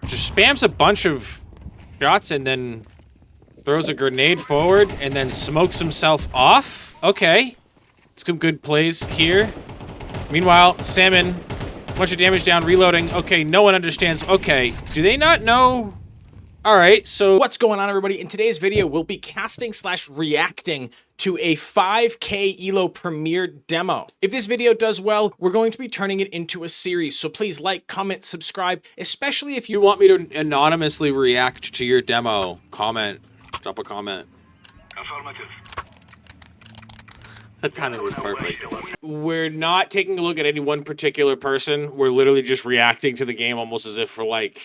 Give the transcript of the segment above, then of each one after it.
just spams a bunch of shots and then throws a grenade forward and then smokes himself off. Okay. Some good plays here. Meanwhile, Salmon, bunch of damage down, reloading. Okay, no one understands. Okay, do they not know? All right, so what's going on, everybody? In today's video, we'll be casting/reacting to a 5K ELO Premier demo. If this video does well, we're going to be turning it into a series, so please like, comment, subscribe, especially if you want me to anonymously react to your demo. Comment, drop a comment. Affirmative. That timing was perfect. We're not taking a look at any one particular person. We're literally just reacting to the game almost as if we're like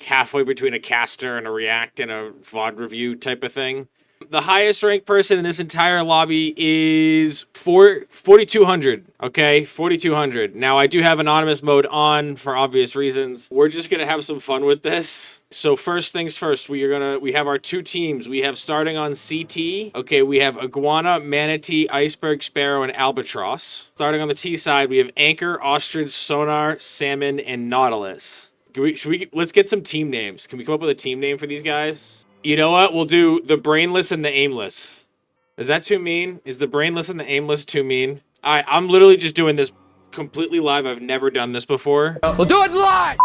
halfway between a caster and a react and a VOD review type of thing. The highest ranked person in this entire lobby is 4,200, okay? 4,200. Now, I do have anonymous mode on for obvious reasons. We're just gonna have some fun with this. So first things first, we have our two teams. We have starting on CT, okay, we have Iguana, Manatee, Iceberg, Sparrow, and Albatross. Starting on the T side, we have Anchor, Ostrich, Sonar, Salmon, and Nautilus. Let's get some team names. Can we come up with a team name for these guys? You know what? We'll do the Brainless and the Aimless. Is that too mean? Is the Brainless and the Aimless too mean? I'm literally just doing this completely live. I've never done this before. We'll do it live!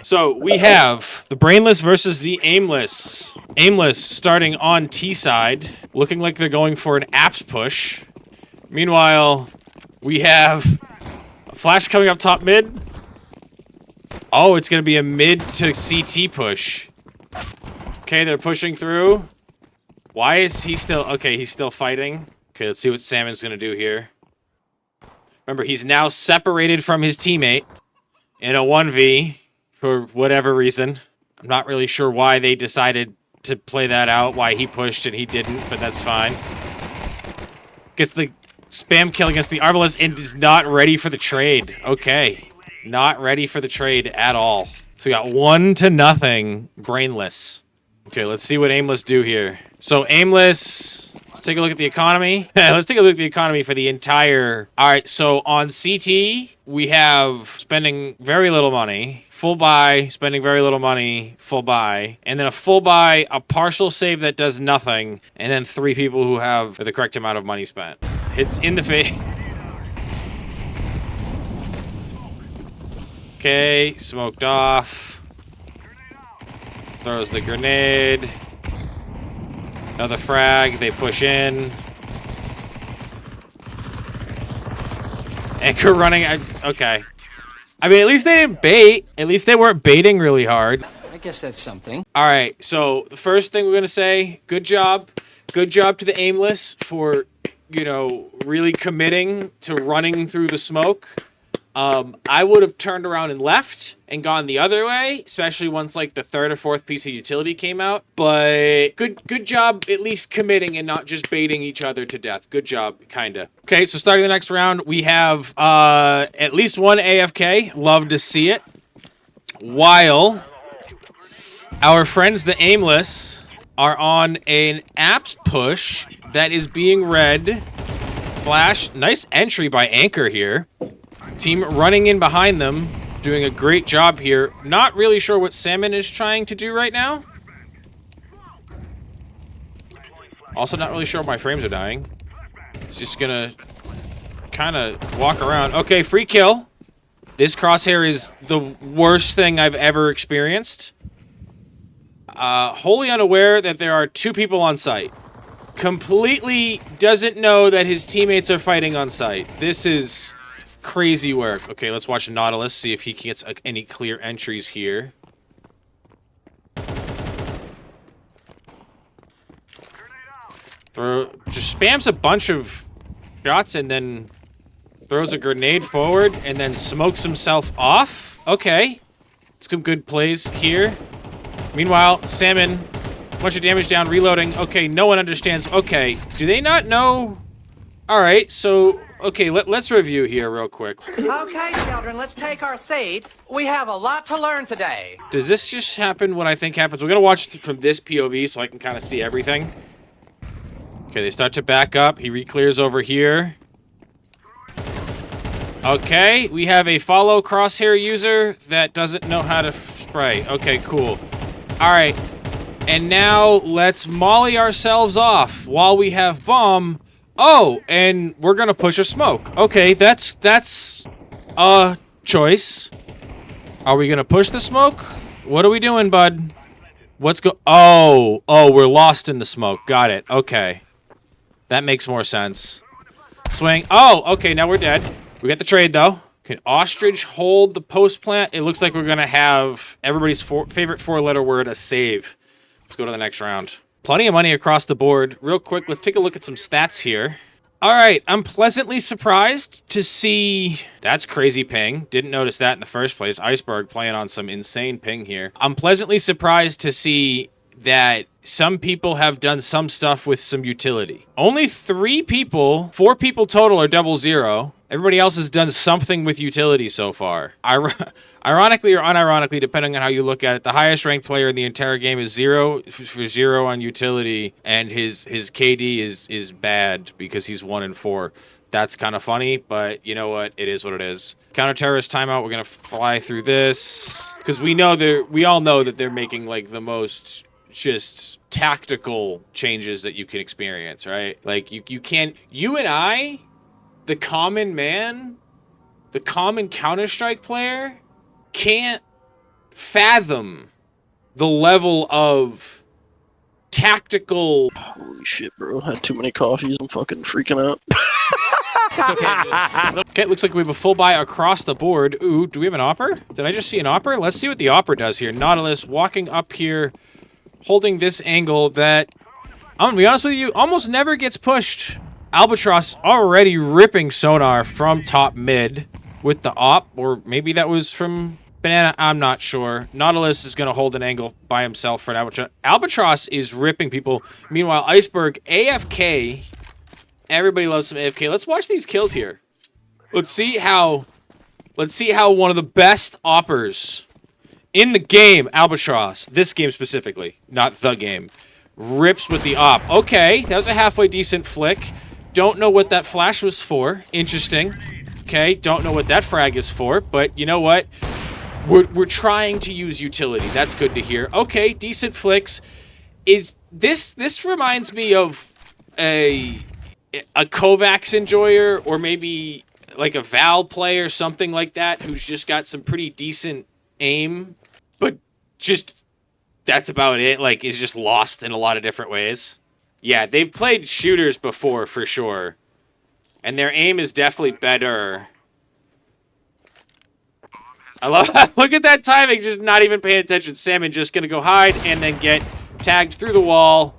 So we have the Brainless versus the Aimless. Aimless starting on T side, looking like they're going for an apps push. Meanwhile, we have a flash coming up top mid. Oh, it's going to be a mid to CT push. Okay, they're pushing through. Why is he still... Okay, he's still fighting. Okay, let's see what Salmon's going to do here. Remember, he's now separated from his teammate in a 1v for whatever reason. I'm not really sure why they decided to play that out, why he pushed and he didn't, but that's fine. Gets the spam kill against the Arbalest and is not ready for the trade. Okay. Not ready for the trade at all. So we got 1-0 Brainless. Okay, let's see what Aimless do here. So Aimless, let's take a look at the economy. Let's take a look at the economy for the entire... All right, so on CT, we have spending very little money. Full buy, spending very little money, full buy. And then a full buy, a partial save that does nothing. And then 3 people who have the correct amount of money spent. It's in the face. Okay, smoked off. Throws the grenade. Another frag. They push in. Anchor running. Okay. I mean, at least they didn't bait. At least they weren't baiting really hard. I guess that's something. All right. So the first thing we're going to say, good job. Good job to the Aimless for, you know, really committing to running through the smoke. I would have turned around and left and gone the other way, especially once like the 3rd or 4th piece of utility came out. But good job at least committing and not just baiting each other to death. Good job, kinda. Okay, so starting the next round, we have at least one AFK. Love to see it. While our friends the Aimless are on an apps push that is being read. Flash, nice entry by Anchor here. Team running in behind them, doing a great job here. Not really sure what Salmon is trying to do right now. Also not really sure my frames are dying. It's just gonna kind of walk around. Okay, free kill. This crosshair is the worst thing I've ever experienced. Wholly unaware that there are 2 people on site. Completely doesn't know that his teammates are fighting on site. This is... crazy work. Okay, let's watch Nautilus, see if he gets any clear entries here. Just spams a bunch of shots and then throws a grenade forward and then smokes himself off. Okay. Some good plays here. Meanwhile, Salmon, bunch of damage down, reloading. Okay, no one understands. Okay, do they not know? All right, so... Okay, let's review here real quick. Okay, children, let's take our seats. We have a lot to learn today. Does this just happen what I think happens? We're going to watch from this POV so I can kind of see everything. Okay, they start to back up. He re-clears over here. Okay, we have a follow crosshair user that doesn't know how to spray. Okay, cool. All right. And now let's molly ourselves off while we have bomb. Oh, and we're gonna push a smoke. Okay, that's a choice. Are we gonna push the smoke? What are we doing, bud? Oh, we're lost in the smoke. Got it. Okay. That makes more sense. Swing. Oh, okay, now we're dead. We got the trade, though. Can Ostrich hold the post plant? It looks like we're gonna have everybody's favorite four-letter word, a save. Let's go to the next round. Plenty of money across the board. Real quick, let's take a look at some stats here. All right, I'm pleasantly surprised to see... That's crazy ping. Didn't notice that in the first place. Iceberg playing on some insane ping here. I'm pleasantly surprised to see that some people have done some stuff with some utility. Only 4 people total are 00. Everybody else has done something with utility so far. Ironically or unironically, depending on how you look at it, the highest ranked player in the entire game is 0 for 0 on utility, and his KD is bad because he's 1 in 4. That's kind of funny, but you know what? It is what it is. Counter-terrorist timeout. We're gonna fly through this because we all know that they're making like the most just tactical changes that you can experience, right? Like you can't. You and I, the common man, the common Counter-Strike player, can't fathom the level of tactical... Holy shit, bro. Had too many coffees. I'm fucking freaking out. It's okay. Okay, looks like we have a full buy across the board. Ooh, do we have an opper? Did I just see an opper? Let's see what the opper does here. Nautilus walking up here, holding this angle that, I'm gonna be honest with you, almost never gets pushed. Albatross already ripping Sonar from top mid with the op, or maybe that was from Banana, I'm not sure. Nautilus is going to hold an angle by himself for an Albatross. Albatross is ripping people. Meanwhile, Iceberg, AFK. Everybody loves some AFK. Let's watch these kills here. Let's see how one of the best oppers in the game, Albatross, this game specifically, not the game, rips with the op. Okay, that was a halfway decent flick. Don't know what that flash was for. Interesting. Okay, don't know what that frag is for, but you know what? We're trying to use utility. That's good to hear. Okay, decent flicks. This reminds me of a Kovacs enjoyer, or maybe like a Val play or something like that, who's just got some pretty decent aim, but just that's about it. Like, is just lost in a lot of different ways. Yeah, they've played shooters before for sure, and their aim is definitely better. I love look at that timing, just not even paying attention. Salmon just gonna go hide and then get tagged through the wall.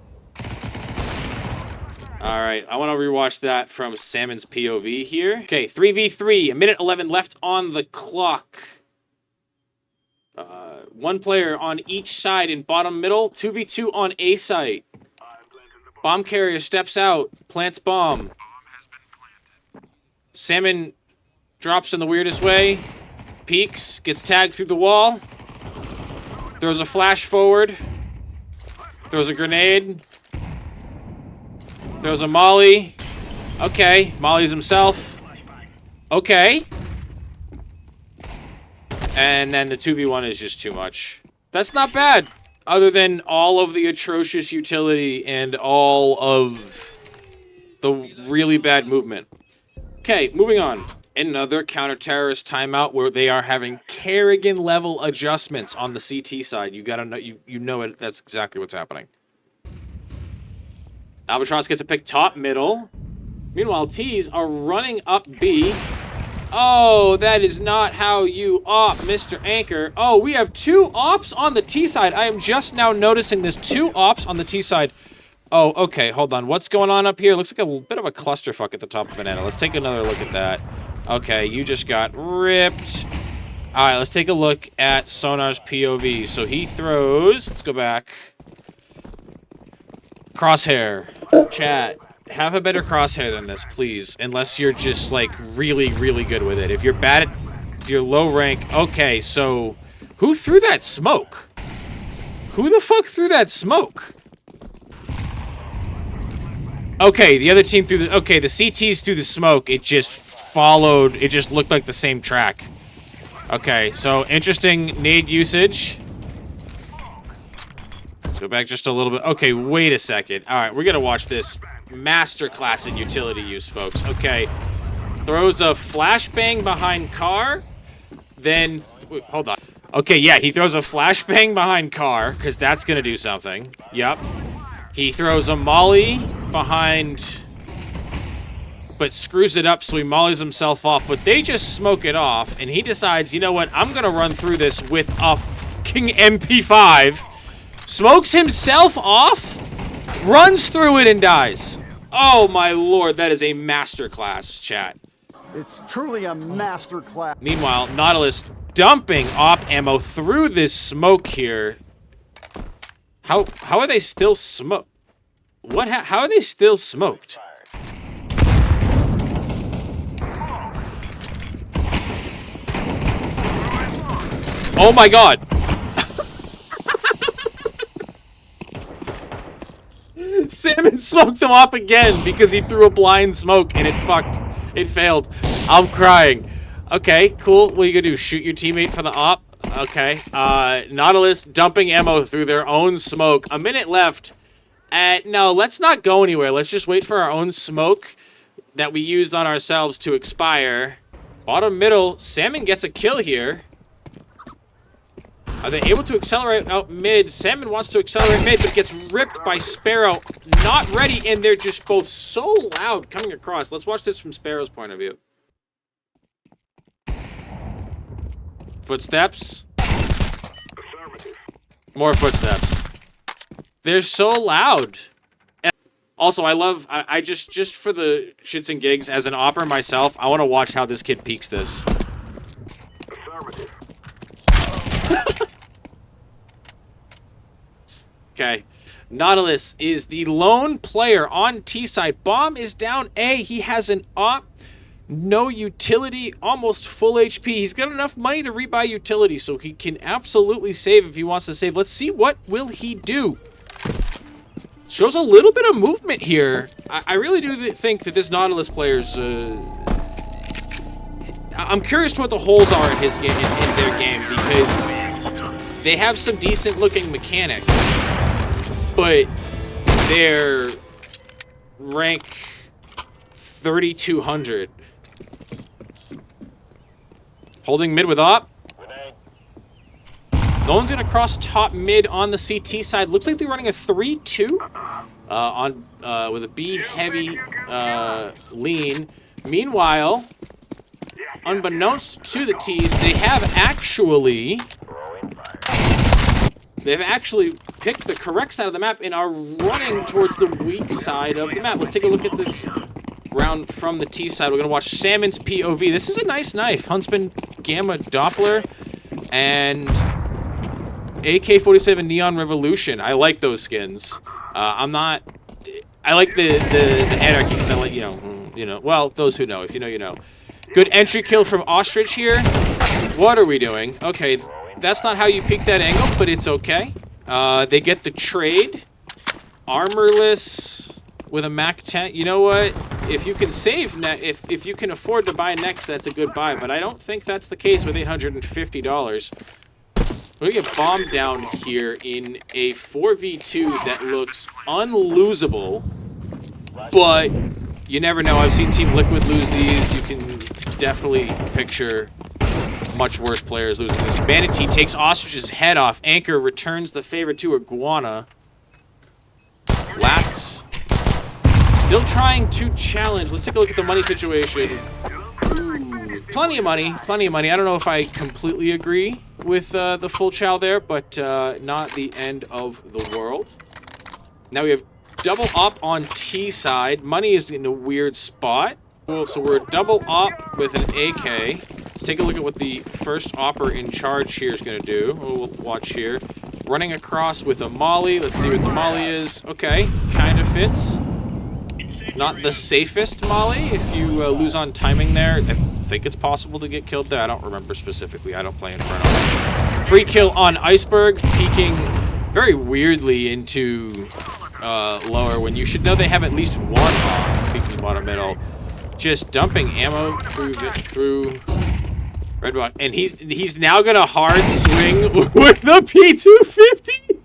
All right, I want to rewatch that from Salmon's POV here. Okay, 3v3, 1:11 left on the clock. 1 player on each side in bottom middle, 2v2 on A site. Bomb carrier steps out, plants bomb. Salmon drops in the weirdest way. Peeks, gets tagged through the wall. Throws a flash forward. Throws a grenade. Throws a molly. Okay, mollies himself. Okay. And then the 2v1 is just too much. That's not bad. Other than all of the atrocious utility and all of the really bad movement. Okay, moving on. Another counter-terrorist timeout where they are having Kerrigan-level adjustments on the CT side. You gotta know, you know it. That's exactly what's happening. Albatross gets a pick top middle. Meanwhile, T's are running up B. Oh, that is not how you op, Mr. Anchor. Oh, we have 2 ops on the T side. I am just now noticing this. 2 ops on the T side. Oh, okay, hold on. What's going on up here? Looks like a bit of a clusterfuck at the top of Banana. Let's take another look at that. Okay, you just got ripped. All right, let's take a look at Sonar's POV. So he throws, let's go back. Crosshair, chat, have a better crosshair than this, please. Unless you're just like really, really good with it. If you're bad at, if you're low rank, okay, so who threw that smoke? Who the fuck threw that smoke? Okay, the other team threw the, okay, the CTs threw the smoke. It just followed, it just looked like the same track. Okay, so interesting nade usage. Go back just a little bit. Okay, wait a second. All right, we're going to watch this masterclass in utility use, folks. Okay. Throws a flashbang behind car. Then, wait, hold on. Okay, yeah, he throws a flashbang behind car, because that's going to do something. Yep. He throws a molly behind, but screws it up, so he mollies himself off. But they just smoke it off, and he decides, you know what, I'm going to run through this with a fucking MP5. Smokes himself off, runs through it, and dies. Oh, my lord, that is a masterclass, chat. It's truly a masterclass. Meanwhile, Nautilus dumping op ammo through this smoke here. How are they still smoked? What? How are they still smoked? Oh my god! Salmon smoked them off again because he threw a blind smoke and it fucked. It failed. I'm crying. Okay, cool. What are you gonna do? Shoot your teammate for the op? Okay. Nautilus dumping ammo through their own smoke. A minute left. No, let's not go anywhere. Let's just wait for our own smoke that we used on ourselves to expire. Bottom middle. Salmon gets a kill here. Are they able to accelerate out mid? Salmon wants to accelerate mid, but gets ripped by Sparrow. Not ready, and they're just both so loud coming across. Let's watch this from Sparrow's point of view. Footsteps. More footsteps. They're so loud. And also, I just for the shits and gigs, as an opera myself, I want to watch how this kid peaks this. Okay. Nautilus is the lone player on T side. Bomb is down A. He has an op. No utility, almost full HP. He's got enough money to rebuy utility, so he can absolutely save if he wants to save. Let's see, what will he do? Shows a little bit of movement here. I really do think that this Nautilus player's... I'm curious to what the holes are in his game, in their game, because they have some decent looking mechanics, but they're rank 3,200. Holding mid with op. No one's gonna cross top mid on the CT side. Looks like they're running a 3-2 with a B heavy lean. Meanwhile, unbeknownst to the T's, they've actually picked the correct side of the map and are running towards the weak side of the map. Let's take a look at this round from the T side. We're gonna watch Salmon's POV. This is a nice knife. Huntsman Gamma Doppler and AK-47 Neon Revolution. I like those skins. I like the Anarchy style. You know. Well, those who know. If you know, you know. Good entry kill from Ostrich here. What are we doing? Okay, that's not how you pick that angle, but it's okay. They get the trade. Armorless with a Mac 10. You know what? If you can save, if you can afford to buy next, that's a good buy. But I don't think that's the case with $850. We're gonna get bombed down here in a 4v2 that looks unlosable. But you never know. I've seen Team Liquid lose these. You can definitely picture much worse players losing this. Manatee takes Ostrich's head off. Anchor returns the favor to Iguana. Last. Still trying to challenge. Let's take a look at the money situation. Ooh, plenty of money. Plenty of money. I don't know if I completely agree with the full chow there, but not the end of the world. Now we have double op on T side. Money is in a weird spot. Cool, so we're double op with an AK. Let's take a look at what the first opper in charge here is going to do. We'll watch here. Running across with a molly. Let's see what the molly is. Okay, kind of fits. Not the safest molly. If you lose on timing there, I think it's possible to get killed there. I don't remember specifically. I don't play Inferno. Free kill on Iceberg, peeking very weirdly into lower when you should know they have at least one off, peeking bottom middle. Just dumping ammo through Red Rock, and he's now gonna hard swing with the P250.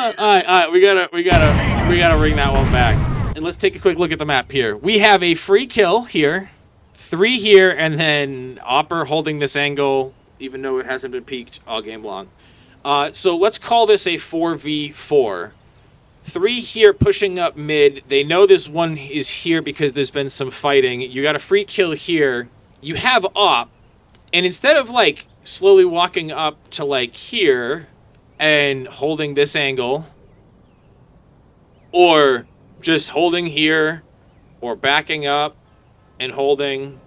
Alright, we gotta bring that one back. And let's take a quick look at the map here. We have a free kill here, 3 here, and then Opper holding this angle, even though it hasn't been peaked all game long. So let's call this a 4v4. 3 here pushing up mid. They know this one is here because there's been some fighting. You got a free kill here. You have Op, and instead of like slowly walking up to like here and holding this angle, or just holding here, or backing up and holding,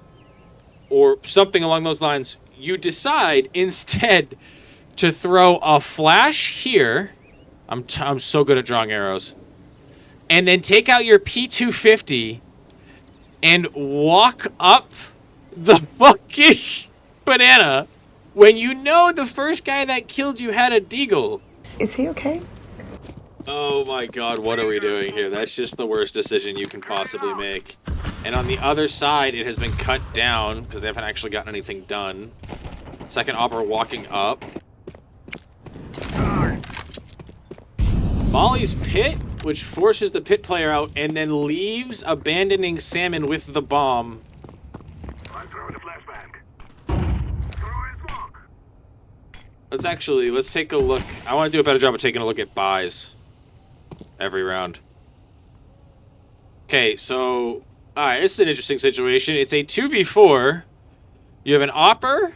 or something along those lines, you decide instead to throw a flash here. I'm so good at drawing arrows. And then take out your P250 and walk up the fucking banana when you know the first guy that killed you had a deagle. Is he okay? Oh my god, what are we doing here? That's just the worst decision you can possibly make. And on the other side, it has been cut down because they haven't actually gotten anything done. Second Opera walking up. Molly's pit, which forces the pit player out and then leaves abandoning Salmon with the bomb. Let's take a look. I want to do a better job of taking a look at buys every round. Okay, so, alright, this is an interesting situation. It's a 2v4. You have an Opper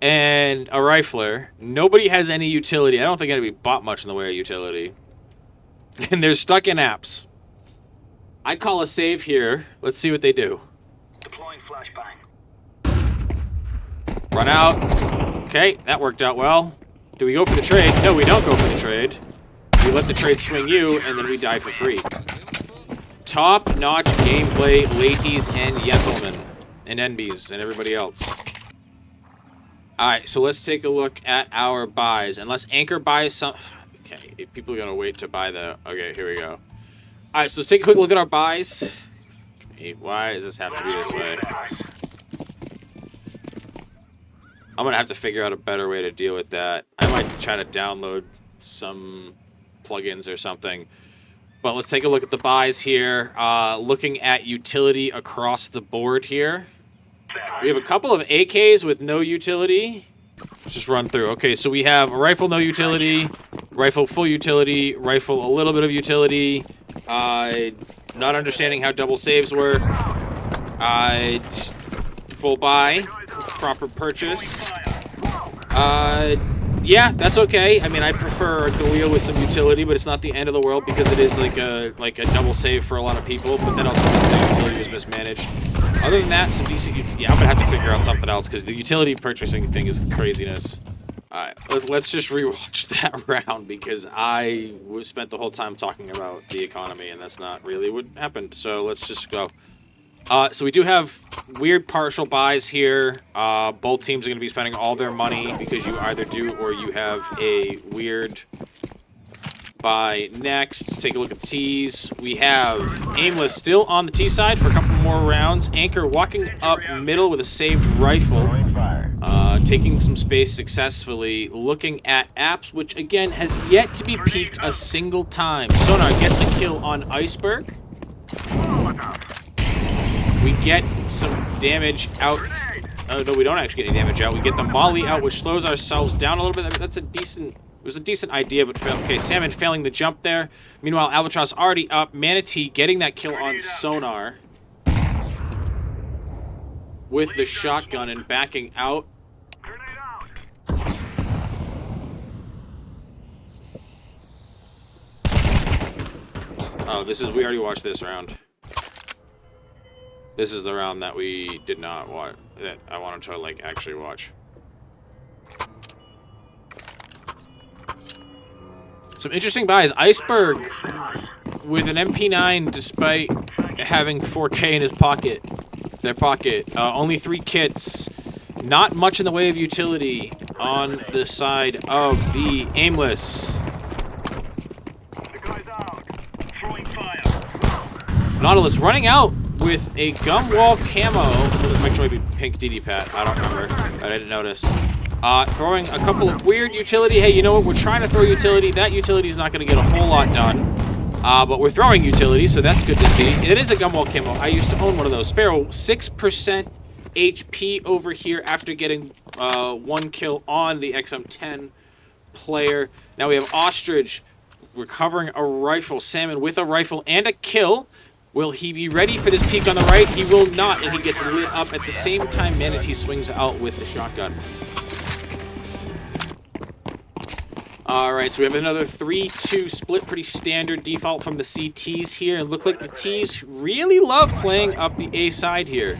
and a Rifler. Nobody has any utility. I don't think anybody bought much in the way of utility. And they're stuck in apps. I call a save here. Let's see what they do. Deploying flashbang. Run out. Okay, that worked out well. Do we go for the trade? No, we don't go for the trade. We let the trade swing you, and then we die for free. Top-notch gameplay, ladies and gentlemen. And NBs, and everybody else. Alright, so let's take a look at our buys. Unless Anchor buys some... Okay, people are going to wait to buy the... Okay, here we go. Alright, so let's take a quick look at our buys. Hey, why does this have to be this way? I'm going to have to figure out a better way to deal with that. I might try to download some plugins or something. But let's take a look at the buys here. Looking at utility across the board here. We have a couple of AKs with no utility. Let's just run through. Okay, so we have a rifle no utility, rifle full utility, rifle a little bit of utility, not understanding how double saves work, full buy, proper purchase. Yeah, that's okay. I mean, I prefer a Galil with some utility, but it's not the end of the world because it is like a double save for a lot of people, but then also the utility was mismanaged. Other than that, some decent... Yeah, I'm going to have to figure out something else because the utility purchasing thing is craziness. Alright, let's just rewatch that round because I spent the whole time talking about the economy and that's not really what happened. So let's just go. So we do have weird partial buys here. Both teams are going to be spending all their money because you either do or you have a weird buy next. Take a look at the T's. We have Aimless still on the T side for a couple more rounds. Anchor walking up middle with a saved rifle. Taking some space successfully. Looking at apps, which again has yet to be peaked a single time. Sonar gets a kill on Iceberg. We get some damage out. Oh, no, we don't actually get any damage out. We get the Molly out, which slows ourselves down a little bit. That's a decent... It was a decent idea, but failed. Okay, Salmon failing the jump there. Meanwhile, Albatross already up. Manatee getting that kill on Sonar. With the shotgun and backing out. Oh, this is... We already watched this round. This is the round that we did not watch, that I wanted to, like, actually watch. Some interesting buys. Iceberg with an MP9 despite having 4K in his pocket. Their pocket. Only 3 kits. Not much in the way of utility on the side of the Aimless. Nautilus running out with a gum wall camo. Actually, maybe pink DD Pat. I don't remember. I didn't notice. Throwing a couple of weird utility. Hey, you know what? We're trying to throw utility. That utility is not going to get a whole lot done. But we're throwing utility, so that's good to see. It is a gumball camo. I used to own one of those. Sparrow, 6% HP over here after getting 1 kill on the XM10 player. Now we have Ostrich recovering a rifle. Salmon with a rifle and a kill. Will he be ready for this peek on the right? He will not, and he gets lit up at the same time Manatee swings out with the shotgun. Alright, so we have another 3-2 split, pretty standard default from the CTs here. It looked like the Ts really love playing up the A side here.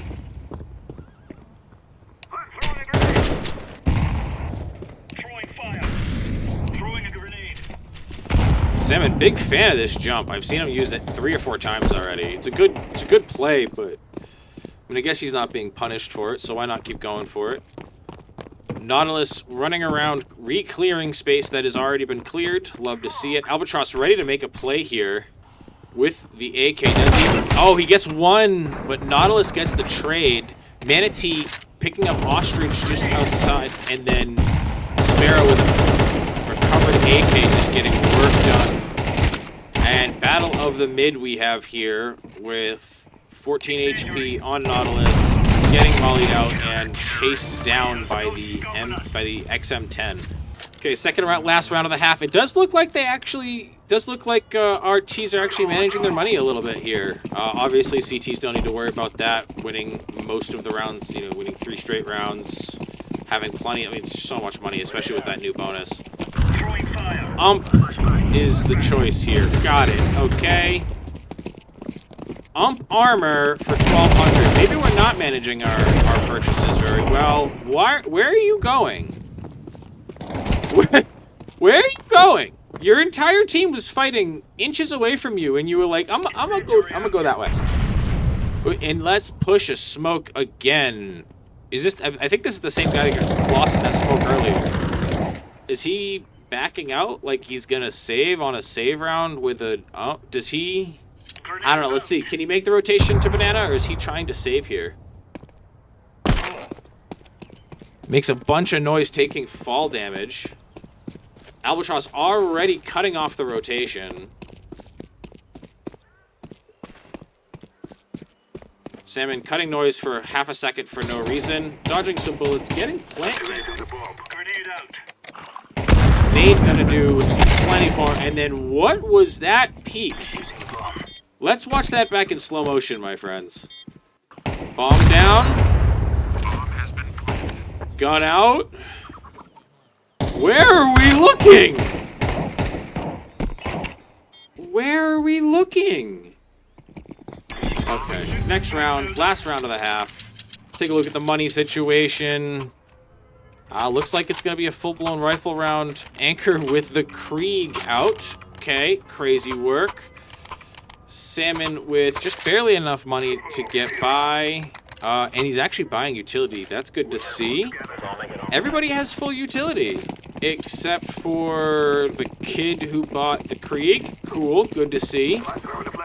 Salmon, big fan of this jump. I've seen him use it 3 or 4 times already. It's a good play, but I mean, I guess he's not being punished for it, so why not keep going for it? Nautilus running around, re-clearing space that has already been cleared. Love to see it. Albatross ready to make a play here with the AK. Does he? Oh, he gets 1, but Nautilus gets the trade. Manatee picking up Ostrich just outside, and then Sparrow with a recovered AK just getting work done. And battle of the mid we have here with 14 HP on Nautilus, getting mollied out and chased down by the XM10. Okay, second round, last round of the half. It does look like our Ts are actually managing their money a little bit here. Obviously, CTs don't need to worry about that. Winning most of the rounds, you know, winning 3 straight rounds, having plenty. I mean, so much money, especially with that new bonus. Is the choice here. Got it. Okay. Armor for 1,200. Maybe we're not managing our purchases very well. Where are you going? Where are you going? Your entire team was fighting inches away from you, and you were like, "I'm gonna go that way." And let's push a smoke again. Is this? I think this is the same guy that got lost in that smoke earlier. Is he backing out like he's gonna save on a save round with a? Oh, does he? I don't know. Let's see. Can he make the rotation to banana, or is he trying to save here? Makes a bunch of noise, taking fall damage. Albatross already cutting off the rotation. Salmon cutting noise for half a second for no reason. Dodging some bullets, getting planted. Nade gonna do plenty for him. And then what was that peek? Let's watch that back in slow motion, my friends. Bomb down. Gun out. Where are we looking? Where are we looking? Okay, next round, last round of the half. Take a look at the money situation. Looks like it's going to be a full-blown rifle round. Anchor with the Krieg out. Okay, crazy work. Salmon with just barely enough money to get by. And he's actually buying utility. That's good to see. Everybody has full utility. Except for the kid who bought the Krieg. Cool, good to see.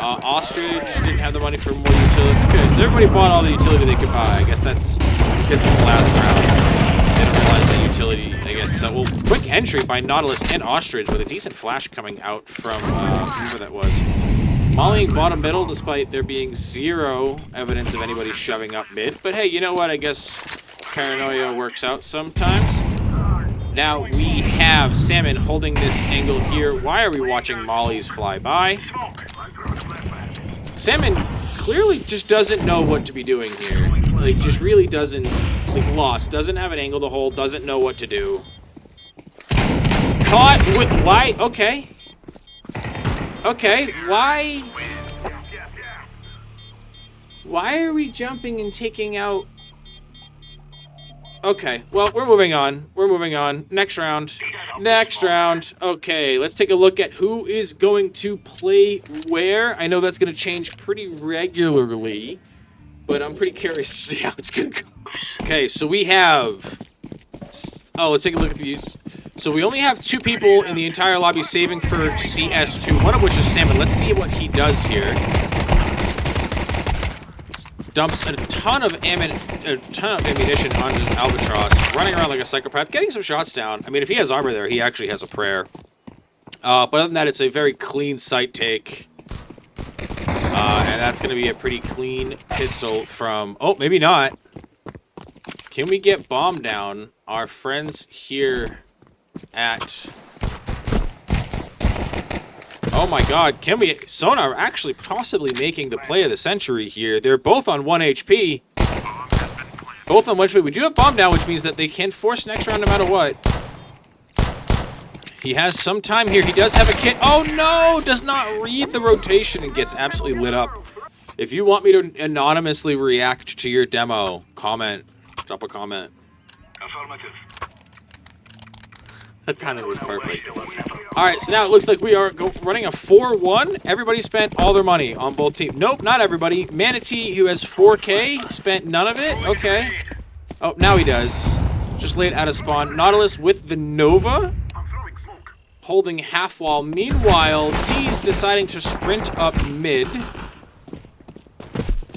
Ostrich didn't have the money for more utility. Good, so everybody bought all the utility they could buy. I guess that's because it's the last round. They didn't realize the utility, I guess. So, well, quick entry by Nautilus and Ostrich with a decent flash coming out from whoever that was. Mollying bottom middle despite there being 0 evidence of anybody shoving up mid. But hey, you know what? I guess paranoia works out sometimes. Now we have Salmon holding this angle here. Why are we watching mollies fly by? Salmon clearly just doesn't know what to be doing here. Like, just really doesn't, like, lost. Doesn't have an angle to hold, doesn't know what to do. Caught with, why? Okay. Okay, why? Why are we jumping and taking out? Okay, well, we're moving on. We're moving on. Next round. Next round. Okay, let's take a look at who is going to play where. I know that's going to change pretty regularly, but I'm pretty curious to see how it's going to go. Okay, so we have... Oh, let's take a look at these. So we only have 2 people in the entire lobby saving for CS2, one of which is Salmon. Let's see what he does here. dumps a ton of ammunition on his Albatross, running around like a psychopath, getting some shots down. I mean, if he has armor there, he actually has a prayer. But other than that, it's a very clean sight take. And that's going to be a pretty clean pistol from... Oh, maybe not. Can we get bomb down? Our friends here at... Oh my god, can we... Sonar actually possibly making the play of the century here. They're both on 1 HP. Both on 1 HP. We do have bomb down, which means that they can force next round no matter what. He has some time here. He does have a kit. Oh no! Does not read the rotation and gets absolutely lit up. If you want me to anonymously react to your demo, comment. Drop a comment. Affirmative. That timing was perfect. Alright, so now it looks like we are running a 4-1. Everybody spent all their money on both teams. Nope, not everybody. Manatee, who has 4K, spent none of it. Okay. Oh, now he does. Just laid out of spawn. Nautilus with the Nova, holding half wall. Meanwhile, T's deciding to sprint up mid.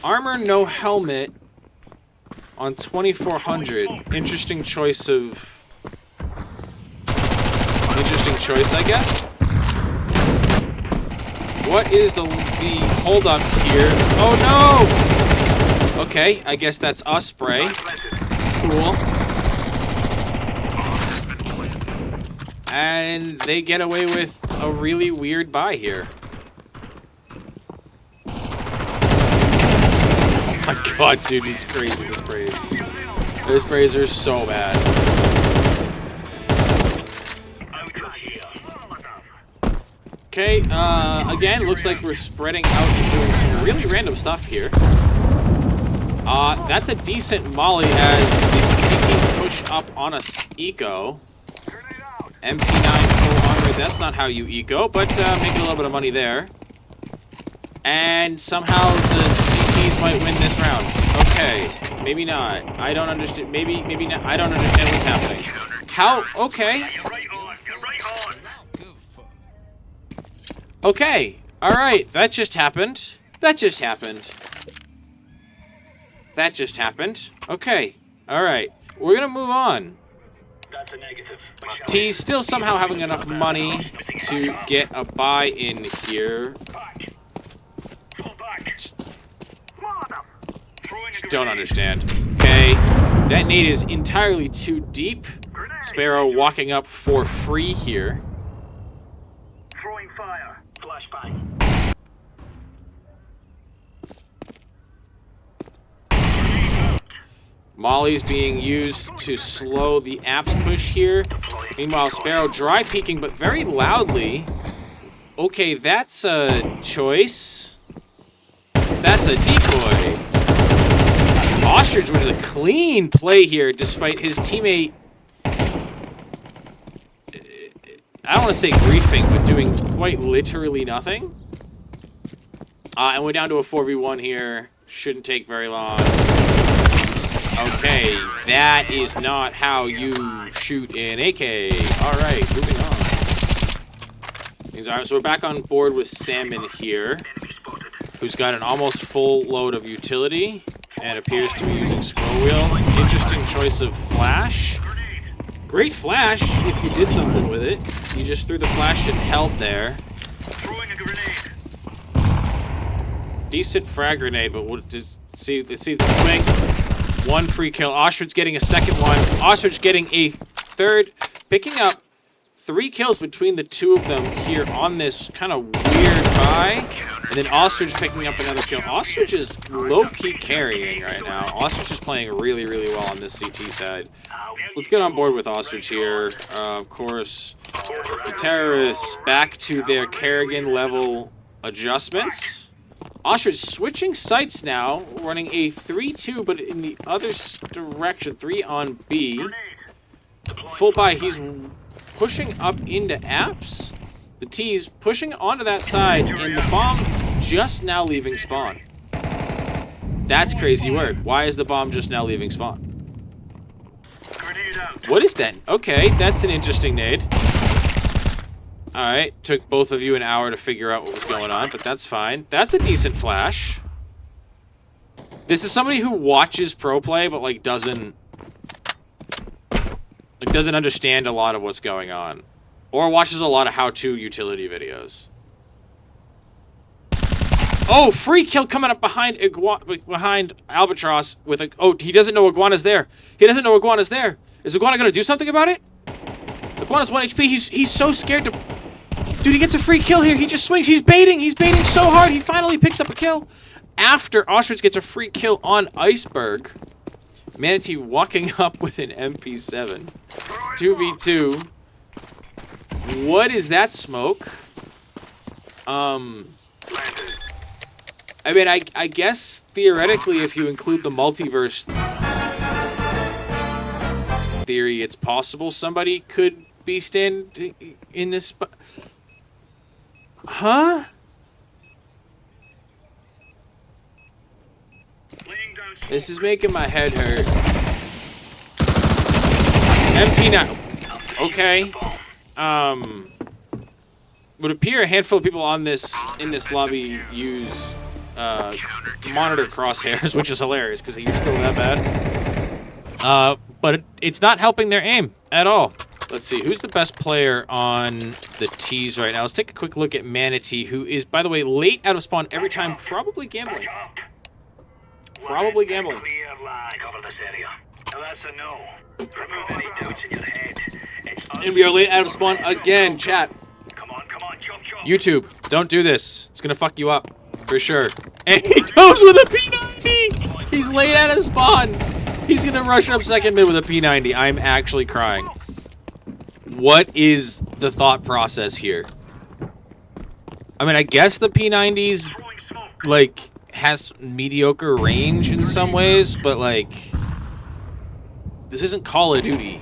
Armor, no helmet on 2400. Interesting choice, I guess. What is the hold up here? Oh no! Okay, I guess that's Osprey. Cool. And they get away with a really weird buy here. Oh my god, dude, it's crazy, the sprays. The sprays are so bad. Okay, again, looks like we're spreading out and doing some really random stuff here. That's a decent molly as the CTs push up on a eco. MP9 full armor, that's not how you eco, but making a little bit of money there. And somehow the CTs might win this round. Okay, maybe not. I don't understand. Maybe not. I don't understand what's happening. How? Okay. Okay. All right. That just happened. That just happened. That just happened. Okay. All right. We're gonna move on. That's a negative. T's still somehow having enough money to get a buy in here. Just don't understand. Okay, that nade is entirely too deep. Sparrow walking up for free here. Throwing fire. Flashbang. Molly's being used to slow the apps push here. Meanwhile, Sparrow dry peeking, but very loudly. Okay, that's a choice. That's a decoy. Ostrich with a clean play here, despite his teammate, I don't want to say griefing, but doing quite literally nothing. And we're down to a 4v1 here. Shouldn't take very long. Okay, that is not how you shoot an AK. Alright, moving on. So we're back on board with Salmon here, who's got an almost full load of utility and appears to be using scroll wheel. Interesting choice of flash. Great flash if you did something with it. You just threw the flash and held there. Throwing a grenade. Decent frag grenade, but we'll just see. Let's see the swing. One free kill. Ostrich getting a second one. Ostrich getting a third, picking up 3 kills between the two of them here on this kind of weird buy. And then Ostrich picking up another kill. Ostrich is low-key carrying right now. Ostrich is playing really, really well on this CT side. Let's get on board with Ostrich here. Of course, the terrorists back to their Kerrigan level adjustments. Ostrich switching sights now, running a 3-2, but in the other direction, 3 on B. Full buy, he's pushing up into apps. The T's pushing onto that side, and the bomb just now leaving spawn. That's crazy work. Why is the bomb just now leaving spawn? What is that? Okay, that's an interesting nade. Alright, took both of you an hour to figure out what was going on, but that's fine. That's a decent flash. This is somebody who watches pro play, but like doesn't understand a lot of what's going on, or watches a lot of how-to utility videos. Oh, free kill coming up behind Albatross with a... Oh, he doesn't know Iguana's there. He doesn't know Iguana's there. Is Iguana going to do something about it? Iguana's 1 HP. He's so scared to... Dude, he gets a free kill here. He just swings. He's baiting. He's baiting so hard. He finally picks up a kill. After Ostrich gets a free kill on Iceberg, Manatee walking up with an MP7. 2v2. What is that smoke? I mean, I guess theoretically, if you include the multiverse theory, it's possible somebody could be standing in this spot. Huh? This is making my head hurt. MP9. Okay. Would appear a handful of people in this lobby use monitor crosshairs, which is hilarious because they use still that bad. But it's not helping their aim at all. Let's see, who's the best player on the T's right now? Let's take a quick look at Manatee, who is, by the way, late out of spawn every time, probably gambling. Probably gambling. And we are late out of spawn again, chat. YouTube, don't do this. It's gonna fuck you up, for sure. And he goes with a P90! He's late out of spawn! He's gonna rush up second mid with a P90. I'm actually crying. What is the thought process here? I mean, I guess the P90's, like, has mediocre range in some ways, but, like, this isn't Call of Duty.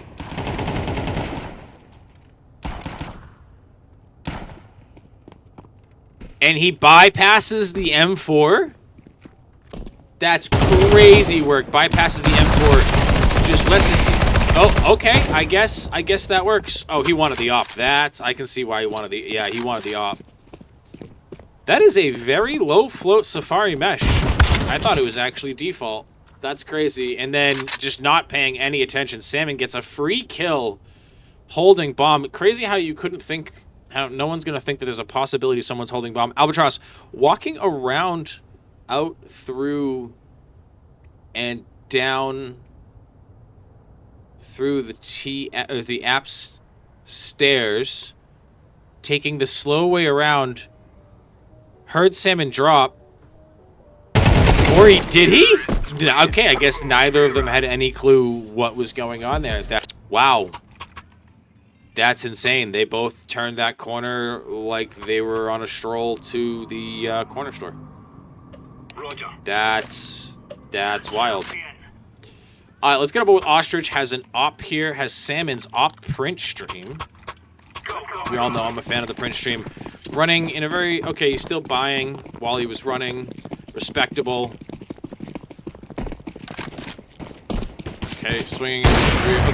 And he bypasses the M4? That's crazy work. Bypasses the M4. Just lets his team... Oh, okay. I guess that works. Oh, he wanted the op. I can see why he wanted the... Yeah, he wanted the op. That is a very low float Safari mesh. I thought it was actually default. That's crazy. And then just not paying any attention. Salmon gets a free kill holding bomb. Crazy how you couldn't think... How no one's going to think that there's a possibility someone's holding bomb. Albatross walking around out through and down through the apps stairs, taking the slow way around. Heard Salmon drop. Or did he? Okay, I guess neither of them had any clue what was going on there. Wow. That's insane. They both turned that corner like they were on a stroll to the corner store. Roger. That's wild. All right, let's get up with Ostrich. Has an op here. Has Salmon's op print stream. We all know I'm a fan of the print stream. Running in a very... Okay, he's still buying while he was running. Respectable. Okay, swinging.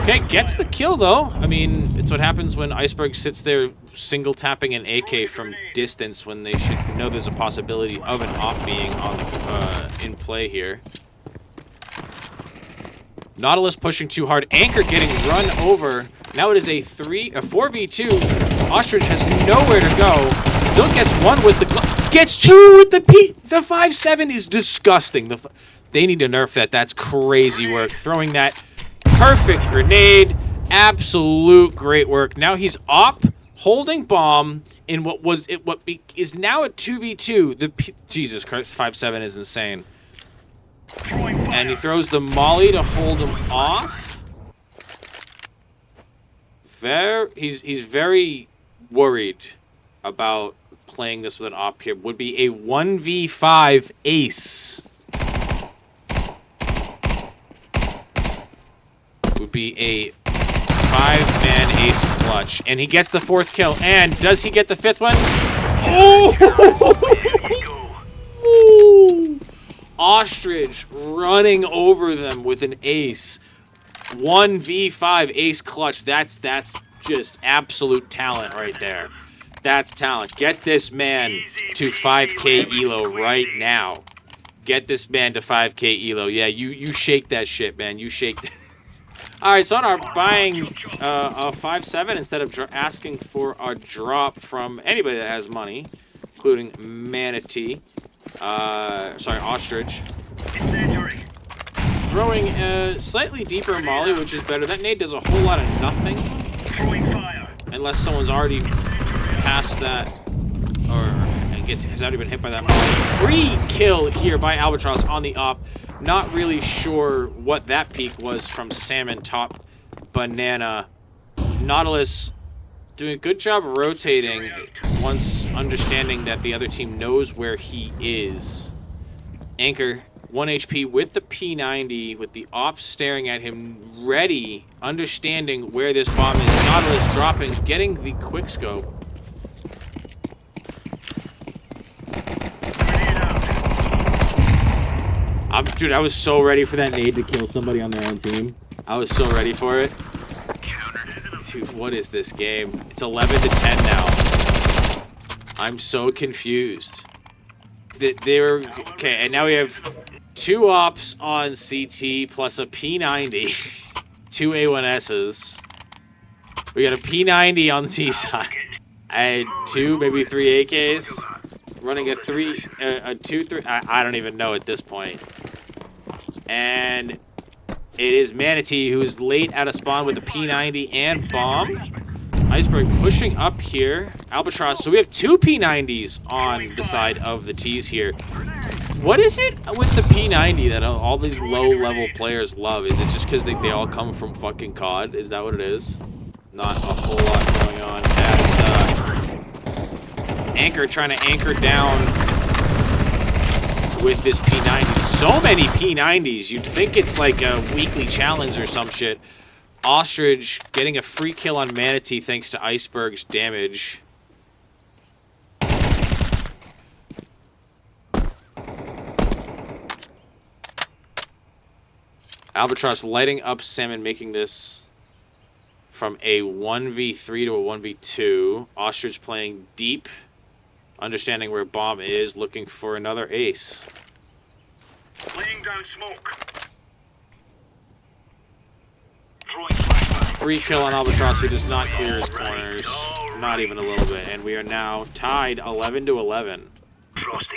Okay, gets the kill, though. I mean, it's what happens when Iceberg sits there single-tapping an AK from distance when they should know there's a possibility of an op being on the, in play here. Nautilus pushing too hard. Anchor getting run over. Now it is a 4v2. Ostrich has nowhere to go. Still gets one with the... Gets two with the P... The 5.7 is disgusting. They need to nerf that. That's crazy work. Throwing that perfect grenade. Absolute great work. Now he's op, holding bomb in what is now a 2v2. Jesus Christ, 5.7 is insane. And he throws the molly to hold him off. He's very worried about playing this with an op here. Would be a 1v5 ace. Would be a 5-man ace clutch. And he gets the 4th kill. And does he get the 5th one? Oh! Ostrich running over them with an ace. 1v5 ace clutch. That's just absolute talent right there. That's talent. Get this man to 5k elo right now. Get this man to 5K elo. Yeah, you shake that shit, man. You shake that. All right, so on our buying a 5-7 instead of asking for a drop from anybody that has money, including Manatee. Sorry, Ostrich. Throwing a slightly deeper molly, which is better. That nade does a whole lot of nothing. Unless someone's already past that, or has already been hit by that molly. Free kill here by Albatross on the op. Not really sure what that peak was from Salmon top banana. Nautilus doing a good job rotating once understanding that the other team knows where he is. Anchor, 1 HP with the P90, with the op staring at him, ready, understanding where this bomb is. Nautilus dropping, getting the quick scope. Dude, I was so ready for that nade to kill somebody on their own team. I was so ready for it. Dude, what is this game? It's 11 to 10 now. I'm so confused. They were okay, and now we have 2 ops on CT plus a P90, 2 A1Ss. We got a P90 on the T side. I had 2, maybe 3 AKs. Running a 2-3. I don't even know at this point. And it is Manatee who's late out of spawn with a P90 and bomb. Iceberg pushing up here. Albatross. So we have 2 P90s on the side of the T's here. What is it with the P90 that all these low-level players love? Is it just because they all come from fucking COD? Is that what it is? Not a whole lot going on. As Anchor trying to anchor down with this P90. So many P90s. You'd think it's like a weekly challenge or some shit. Ostrich getting a free kill on Manatee thanks to Iceberg's damage. Albatross lighting up Salmon, making this from a 1v3 to a 1v2. Ostrich playing deep, understanding where bomb is, looking for another ace. Laying down smoke. Free kill on Albatross, who does not clear his corners. Not even a little bit. And we are now tied 11 to 11.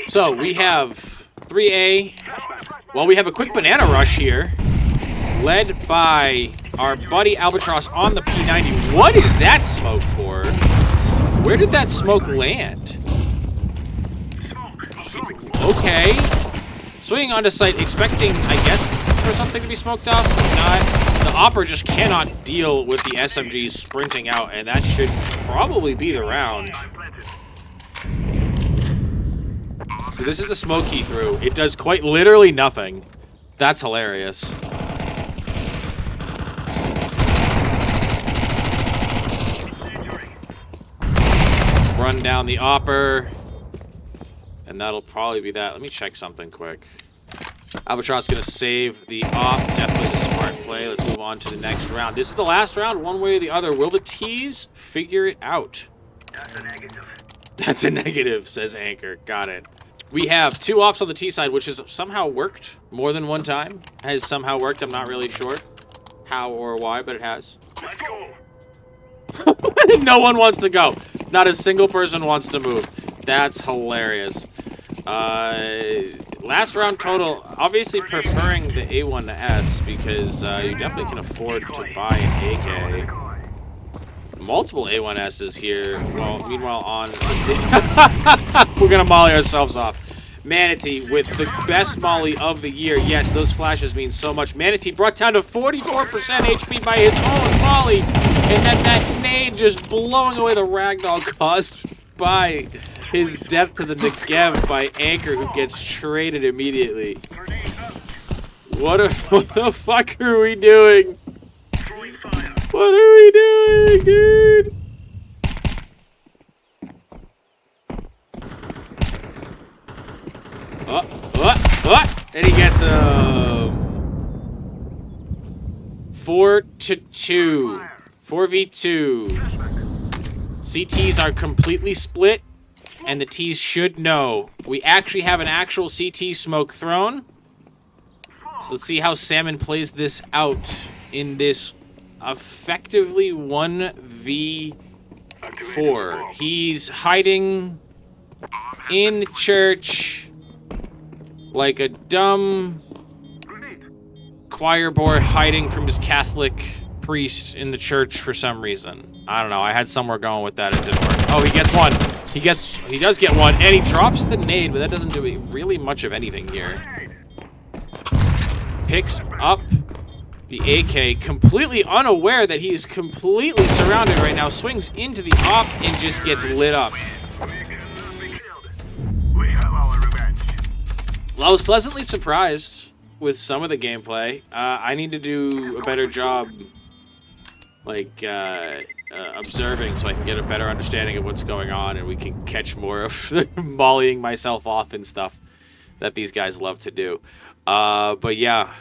So we have 3A. Well, we have a quick banana rush here, led by our buddy Albatross on the P90. What is that smoke for? Where did that smoke land? Okay. Swinging onto site, expecting, I guess, for something to be smoked off, but not. The Opera just cannot deal with the SMGs sprinting out, and that should probably be the round. So this is the smoke he threw. It does quite literally nothing. That's hilarious. Run down the Opera. And that'll probably be that. Let me check something quick. Albatross gonna save the op. Definitely a smart play. Let's move on to the next round. This is the last round, one way or the other. Will the T's figure it out? That's a negative. That's a negative, says Anchor. Got it. We have 2 ops on the T side, which has somehow worked more than one time. Has somehow worked. I'm not really sure how or why, but it has. Let's go. No one wants to go. Not a single person wants to move. That's hilarious. Last round total, obviously preferring the A1S because you definitely can afford to buy an AK. Multiple A1Ss here. Well, meanwhile on the we're gonna molly ourselves off. Manatee with the best molly of the year. Yes, those flashes mean so much. Manatee brought down to 44% HP by his own molly, and then that nade just blowing away the ragdoll caused by his death to the Negev by Anchor, who gets traded immediately. What the fuck are we doing? What are we doing, dude? And he gets 4-2. 4v2. CTs are completely split. and the T's should know. We actually have an actual CT smoke thrown. So let's see how Salmon plays this out in this effectively 1v4. He's hiding in church like a dumb choir boy hiding from his Catholic priest in the church for some reason. I don't know. I had somewhere going with that. It didn't work. Oh, he gets one. He does get one, and he drops the nade, but that doesn't do really much of anything here. Picks up the AK, completely unaware that he is completely surrounded right now. Swings into the op and just gets lit up. Well, I was pleasantly surprised with some of the gameplay. I need to do a better job, like, observing so I can get a better understanding of what's going on and we can catch more of the mollying myself off and stuff that these guys love to do. But yeah,